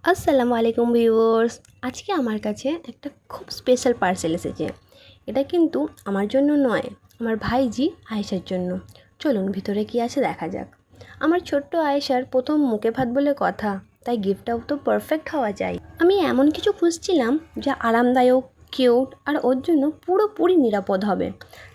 আসসালামু আলাইকুম ভিউয়ার্স। আজকে আমার কাছে একটা খুব স্পেশাল পার্সেল এসেছে। এটা কিন্তু আমার জন্য নয়, আমার ভাইজি আয়েশার জন্য। চলুন ভিতরে কি আছে দেখা যাক। আমার ছোট্ট আয়েশার প্রথম মুখে ভাত বলে কথা, তাই গিফটটাও তো পারফেক্ট হওয়া চাই। আমি এমন কিছু খুঁজছিলাম যা আরামদায়ক, কিউট আর ওর জন্য পুরোপুরি নিরাপদ হবে।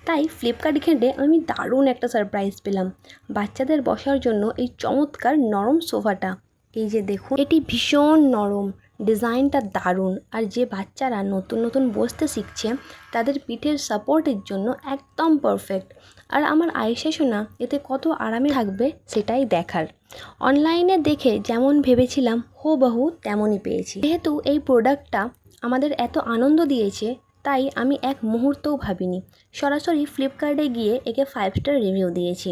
তাই ফ্লিপকার্ট ঘেঁটে আমি দারুণ একটা সারপ্রাইজ পেলাম। বাচ্চাদের বসার জন্য এই চমৎকার নরম সোফাটা। এই যে দেখুন, এটি ভীষণ নরম, ডিজাইনটা দারুণ, আর যে বাচ্চারা নতুন নতুন বসতে শিখছে তাদের পিঠের সাপোর্টের জন্য একদম পারফেক্ট। আর আমার আয়েশা সোনা এতে কত আরামে থাকবে সেটাই দেখার। অনলাইনে দেখে যেমন ভেবেছিলাম হুবহু তেমনই পেয়েছি। যেহেতু এই প্রোডাক্টটা আমাদের এত আনন্দ দিয়েছে, তাই আমি এক মুহূর্তও ভাবিনি, সরাসরি ফ্লিপকার্টে গিয়ে একে 5 স্টার রিভিউ দিয়েছি।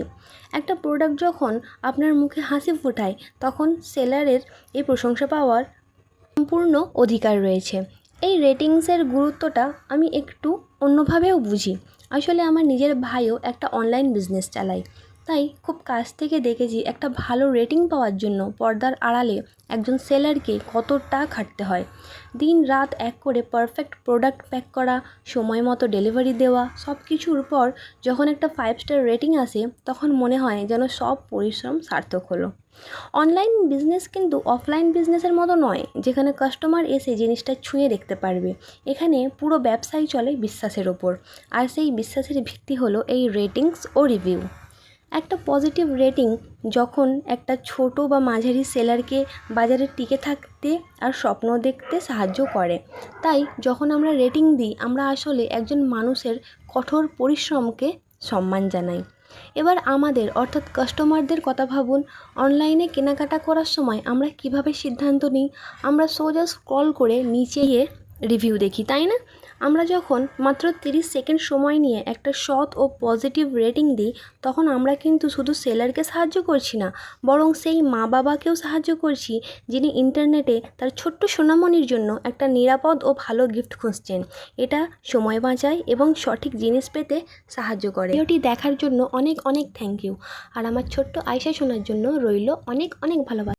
একটা প্রোডাক্ট যখন আপনার মুখে হাসি ফোটায়, তখন সেলারের এই প্রশংসা পাওয়ার সম্পূর্ণ অধিকার রয়েছে। এই রেটিংসের গুরুত্বটা আমি একটু অন্যভাবেও বুঝি। আসলে আমার নিজের ভাইও একটা অনলাইন বিজনেস চালায়, তাই খুব কাছ থেকে দেখেছি একটা ভালো রেটিং পাওয়ার জন্য পর্দার আড়ালে একজন সেলারকে কতটা খাটতে হয়। দিন রাত এক করে পারফেক্ট প্রোডাক্ট প্যাক করা, সময় মতো ডেলিভারি দেওয়া, সব কিছুর পর যখন একটা 5 স্টার রেটিং আসে, তখন মনে হয় যেন সব পরিশ্রম সার্থক হলো। অনলাইন বিজনেস কিন্তু অফলাইন বিজনেসের মতো নয়, যেখানে কাস্টমার এসে জিনিসটা ছুঁয়ে দেখতে পারবে। এখানে পুরো ব্যবসাই চলে বিশ্বাসের ওপর, আর সেই বিশ্বাসের ভিত্তি হলো এই রেটিংস ও রিভিউ। একটা পজিটিভ রেটিং যখন একটা ছোট বা মাঝারি সেলারকে বাজারে টিকে থাকতে আর স্বপ্ন দেখতে সাহায্য করে। তাই যখন আমরা রেটিং দিই, আমরা আসলে একজন মানুষের কঠোর পরিশ্রমকে সম্মান জানাই। এবার আমাদের অর্থাৎ কাস্টমারদের কথা ভাবুন। অনলাইনে কেনাকাটা করার সময় আমরা কিভাবে সিদ্ধান্ত নিই? আমরা সোজা স্ক্রল করে নিচে গিয়ে রিভিউ দেখি, তাই না? আমরা যখন মাত্র 30 সেকেন্ড সময় নিয়ে একটা সৎ ও পজিটিভ রেটিং দিই, তখন আমরা কিন্তু শুধু সেলারকে সাহায্য করছি না, বরং সেই মা বাবাকেও সাহায্য করছি যিনি ইন্টারনেটে তার ছোট্ট সোনামণির জন্য একটা নিরাপদ ও ভালো গিফট খুঁজছেন। এটা সময় বাঁচায় এবং সঠিক জিনিস পেতে সাহায্য করে। ভিডিওটি দেখার জন্য অনেক অনেক থ্যাংক ইউ। আর আমার ছোট্ট আয়েশা সোনার জন্য রইল অনেক অনেক ভালোবাসা।